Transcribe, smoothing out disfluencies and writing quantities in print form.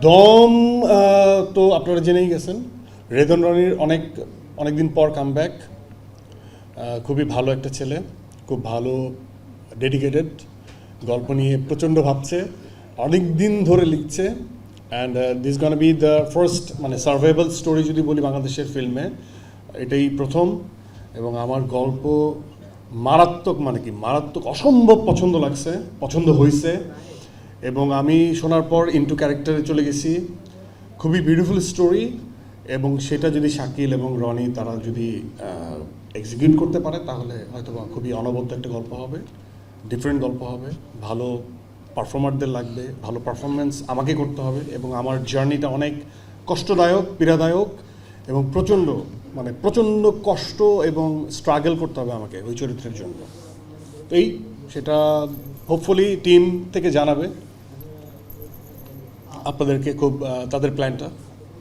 দম তো আপনারা জেনেই গেছেন। রেদন রনির অনেক দিন পর কামব্যাক। খুবই ভালো একটা ছেলে, খুব ভালো, ডেডিকেটেড, গল্প নিয়ে প্রচণ্ড ভাবছে, অনেক দিন ধরে লিখছে। And this gone B the first মানে সার্ভাইভাল স্টোরি যদি বলি বাংলাদেশের ফিল্মে, এটাই প্রথম। এবং আমার গল্প মারাত্মক, মানে কি মারাত্মক, অসম্ভব পছন্দ হয়েছে। এবং আমি শোনার পর ইনটু ক্যারেক্টারে চলে গেছি। খুবই বিউটিফুল স্টোরি, এবং সেটা যদি শাকিল এবং রনি তারা যদি এক্সিকিউট করতে পারে তাহলে হয়তো বা খুবই অনবদ্য একটা গল্প হবে, ডিফারেন্ট গল্প হবে। ভালো পারফর্মারদের লাগবে, ভালো পারফরমেন্স আমাকে করতে হবে, এবং আমার জার্নিটা অনেক কষ্টদায়ক, পীড়াদায়ক, এবং প্রচণ্ড কষ্ট এবং স্ট্রাগল করতে হবে আমাকে ওই চরিত্রের জন্য। এই সেটা হোপফুলি টিম থেকে জানাবে আপনাদেরকে খুব তাদের প্ল্যানটা।